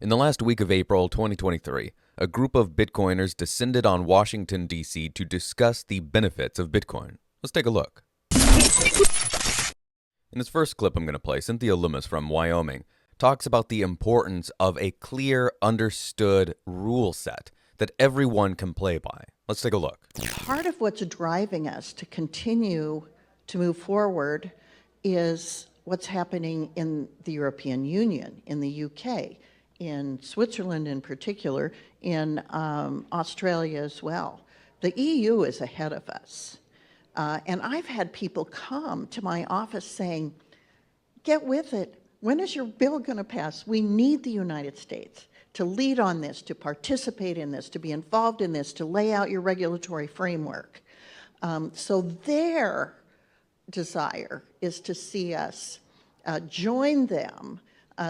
In the last week of April 2023, a group of Bitcoiners descended on Washington, D.C. to discuss the benefits of Bitcoin. Let's take a look. In this first clip I'm going to play, Cynthia Loomis from Wyoming talks about the importance of a clear, understood rule set that everyone can play by. Let's take a look. Part of what's driving us to continue to move forward is what's happening in the European Union, in the UK, in Switzerland in particular, in Australia as well. The EU is ahead of us. And I've had people come to my office saying, get with it. When is your bill going to pass? We need the United States to lead on this, to participate in this, to be involved in this, to lay out your regulatory framework. So their desire is to see us join them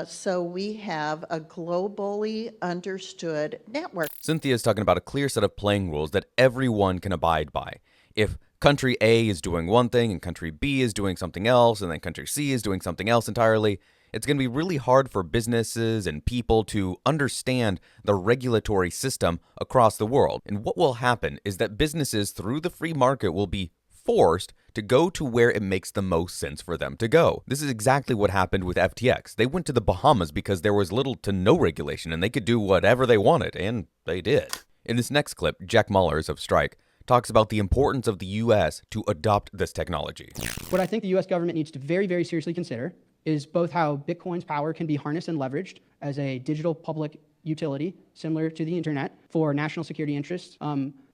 so we have a globally understood network. Cynthia is talking about a clear set of playing rules that everyone can abide by. If country A is doing one thing and country B is doing something else and then country C is doing something else entirely, it's going to be really hard for businesses and people to understand the regulatory system across the world. And what will happen is that businesses through the free market will be forced to go to where it makes the most sense for them to go. This is exactly what happened with FTX. They went to the Bahamas because there was little to no regulation and they could do whatever they wanted, and they did. In this next clip, Jack Muller of Strike talks about the importance of the U.S. to adopt this technology. What I think the U.S. government needs to very, very seriously consider is both how Bitcoin's power can be harnessed and leveraged as a digital public utility, similar to the internet, for national security interests.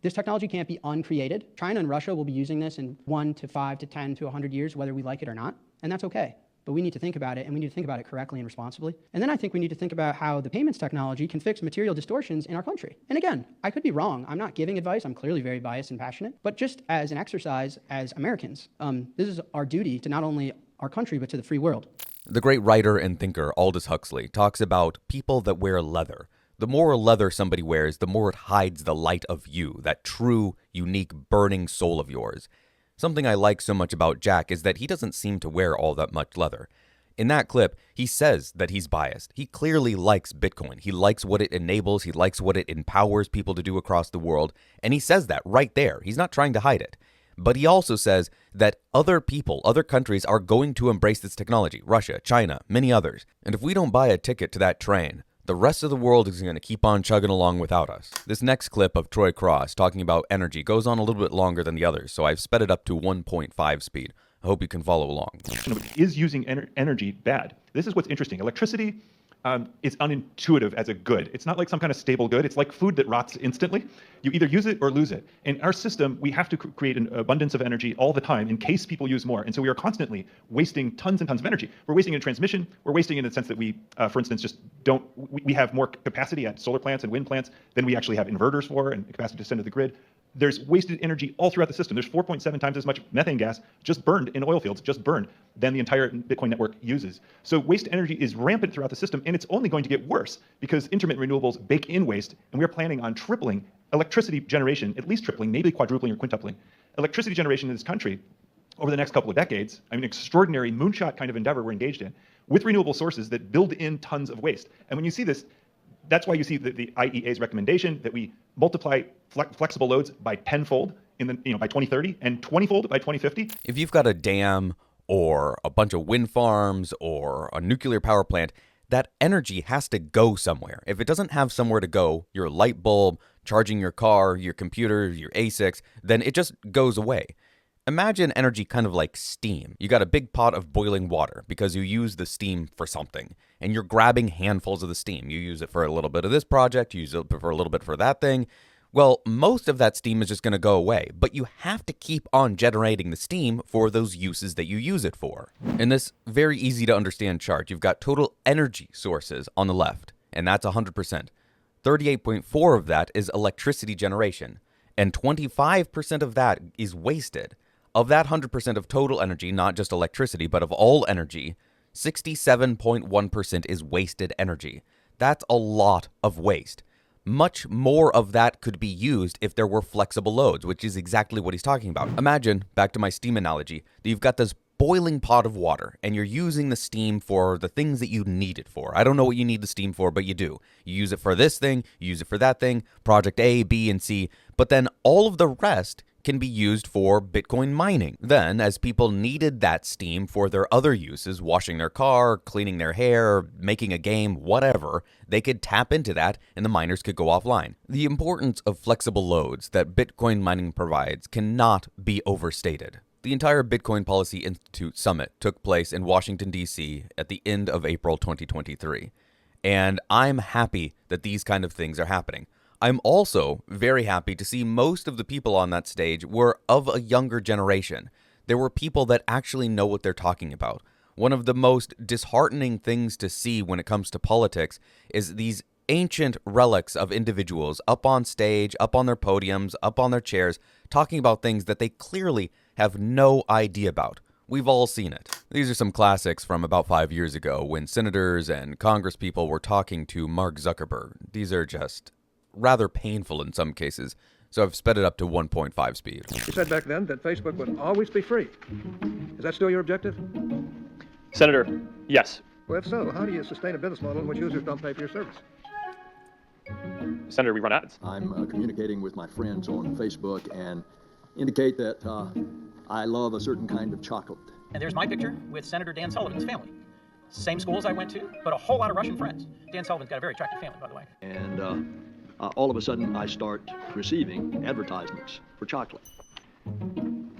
This technology can't be uncreated. China and Russia will be using this in 1 to 5 to 10 to 100 years, whether we like it or not, and that's okay. But we need to think about it, and we need to think about it correctly and responsibly. And then I think we need to think about how the payments technology can fix material distortions in our country. And again, I could be wrong. I'm not giving advice. I'm clearly very biased and passionate. But just as an exercise as Americans, this is our duty to not only our country, but to the free world. The great writer and thinker Aldous Huxley talks about people that wear leather. The more leather somebody wears, the more it hides the light of you, that true, unique, burning soul of yours. Something I like so much about Jack is that he doesn't seem to wear all that much leather. In that clip, he says that he's biased. He clearly likes Bitcoin. He likes what it enables. He likes what it empowers people to do across the world. And he says that right there. He's not trying to hide it. But he also says that other people, other countries are going to embrace this technology. Russia, China, many others. And if we don't buy a ticket to that train, the rest of the world is going to keep on chugging along without us. This next clip of Troy Cross talking about energy goes on a little bit longer than the others, so I've sped it up to 1.5 speed. I hope you can follow along. Is using energy bad? This is what's interesting. Electricity is unintuitive as a good. It's not like some kind of stable good. It's like food that rots instantly. You either use it or lose it. In our system, we have to create an abundance of energy all the time in case people use more. And so we are constantly wasting tons and tons of energy. We're wasting in transmission. We're wasting in the sense that we, for instance, just don't, we have more capacity at solar plants and wind plants than we actually have inverters for and capacity to send to the grid. There's wasted energy all throughout the system. There's 4.7 times as much methane gas just burned in oil fields, just burned, than the entire Bitcoin network uses. So waste energy is rampant throughout the system, and it's only going to get worse because intermittent renewables bake in waste, and we're planning on tripling electricity generation, at least tripling, maybe quadrupling or quintupling. Electricity generation in this country over the next couple of decades, I mean, extraordinary moonshot kind of endeavor we're engaged in, with renewable sources that build in tons of waste. And when you see this, that's why you see the IEA's recommendation that we multiply flexible loads by tenfold by 2030 and 20-fold by 2050. If you've got a dam or a bunch of wind farms or a nuclear power plant, that energy has to go somewhere. If it doesn't have somewhere to go, your light bulb, charging your car, your computer, your ASICs, then it just goes away. Imagine energy kind of like steam. You got a big pot of boiling water because you use the steam for something, and you're grabbing handfuls of the steam. You use it for a little bit of this project, you use it for a little bit for that thing. Well, most of that steam is just going to go away, but you have to keep on generating the steam for those uses that you use it for. In this very easy to understand chart, you've got total energy sources on the left, and that's 100%. 38.4 of that is electricity generation, and 25% of that is wasted. Of that 100% of total energy, not just electricity, but of all energy, 67.1% is wasted energy. That's a lot of waste. Much more of that could be used if there were flexible loads, which is exactly what he's talking about. Imagine, back to my steam analogy, that you've got this boiling pot of water and you're using the steam for the things that you need it for. I don't know what you need the steam for, but you do. You use it for this thing, you use it for that thing, project A, B, and C, but then all of the rest can be used for Bitcoin mining. Then, as people needed that steam for their other uses, washing their car, cleaning their hair, making a game, whatever, they could tap into that and the miners could go offline. The importance of flexible loads that Bitcoin mining provides cannot be overstated. The entire Bitcoin Policy Institute Summit took place in Washington, D.C. at the end of April 2023. And I'm happy that these kind of things are happening. I'm also very happy to see most of the people on that stage were of a younger generation. There were people that actually know what they're talking about. One of the most disheartening things to see when it comes to politics is these ancient relics of individuals up on stage, up on their podiums, up on their chairs, talking about things that they clearly have no idea about. We've all seen it. These are some classics from about 5 years ago when senators and congresspeople were talking to Mark Zuckerberg. These are just rather painful in some cases, so I've sped it up to 1.5 speed. You said back then that Facebook would always be free. Is that still your objective? Senator, yes. Well, if so, how do you sustain a business model in which users don't pay for your service? Senator, we run ads. I'm communicating with my friends on Facebook and indicate that I love a certain kind of chocolate. And there's my picture with Senator Dan Sullivan's family. Same schools I went to, but a whole lot of Russian friends. Dan Sullivan's got a very attractive family, by the way. And all of a sudden I start receiving advertisements for chocolate.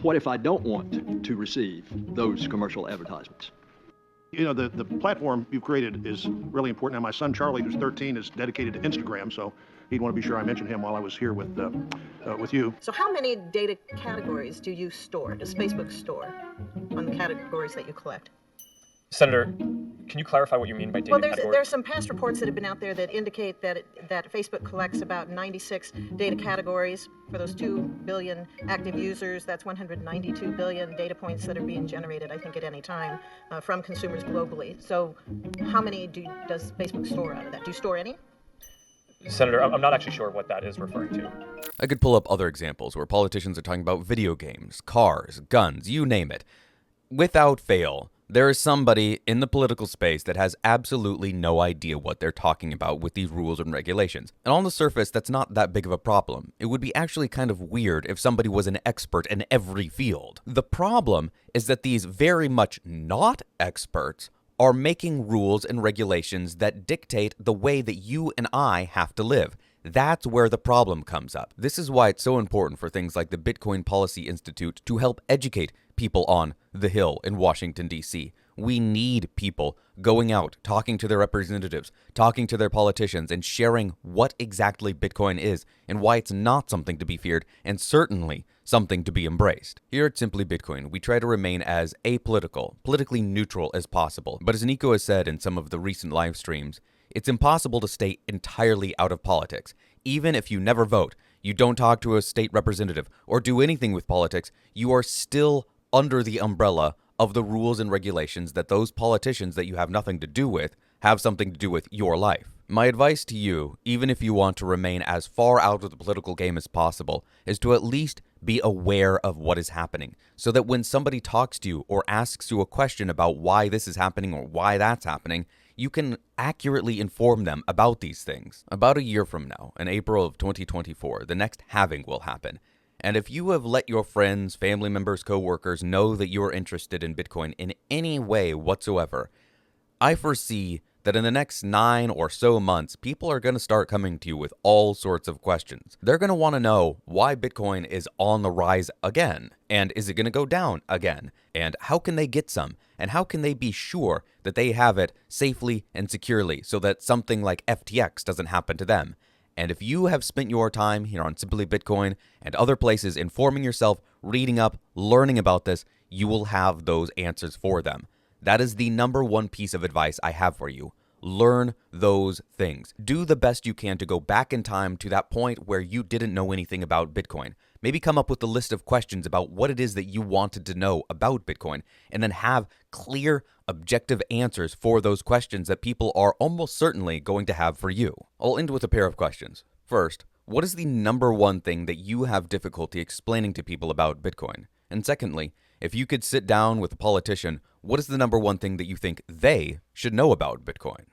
What if I don't want to receive those commercial advertisements? You know, the platform you've created is really important. Now, my son Charlie, who's 13, is dedicated to Instagram, so he'd want to be sure I mentioned him while I was here with you. So how many data categories do you store, does Facebook store, on the categories that you collect? Senator, can you clarify what you mean by data categories? There's some past reports that have been out there that indicate that Facebook collects about 96 data categories for those 2 billion active users. That's 192 billion data points that are being generated, I think, at any time from consumers globally. So how many does Facebook store out of that? Do you store any? Senator, I'm not actually sure what that is referring to. I could pull up other examples where politicians are talking about video games, cars, guns, you name it. Without fail, there is somebody in the political space that has absolutely no idea what they're talking about with these rules and regulations. And on the surface, that's not that big of a problem. It would be actually kind of weird if somebody was an expert in every field. The problem is that these very much not experts are making rules and regulations that dictate the way that you and I have to live. That's where the problem comes up. This is why it's so important for things like the Bitcoin Policy Institute to help educate people on the Hill in Washington, D.C. We need people going out, talking to their representatives, talking to their politicians, and sharing what exactly Bitcoin is and why it's not something to be feared and certainly something to be embraced. Here at Simply Bitcoin, we try to remain as apolitical, politically neutral as possible. But as Nico has said in some of the recent live streams, it's impossible to stay entirely out of politics. Even if you never vote, you don't talk to a state representative, or do anything with politics, you are still under the umbrella of the rules and regulations that those politicians that you have nothing to do with have something to do with your life. My advice to you, even if you want to remain as far out of the political game as possible, is to at least be aware of what is happening, so that when somebody talks to you or asks you a question about why this is happening or why that's happening, you can accurately inform them about these things. About a year from now, in April of 2024, the next halving will happen. And if you have let your friends, family members, co-workers know that you're interested in Bitcoin in any way whatsoever, I foresee that in the next 9 or so months, people are going to start coming to you with all sorts of questions. They're going to want to know why Bitcoin is on the rise again, and is it going to go down again, and how can they get some, and how can they be sure that they have it safely and securely so that something like FTX doesn't happen to them. And if you have spent your time here on Simply Bitcoin and other places informing yourself, reading up, learning about this, you will have those answers for them. That is the number one piece of advice I have for you. Learn those things. Do the best you can to go back in time to that point where you didn't know anything about Bitcoin. Maybe come up with a list of questions about what it is that you wanted to know about Bitcoin, and then have clear, objective answers for those questions that people are almost certainly going to have for you. I'll end with a pair of questions. First, what is the number one thing that you have difficulty explaining to people about Bitcoin? And secondly, If you could sit down with a politician, what is the number one thing that you think they should know about Bitcoin?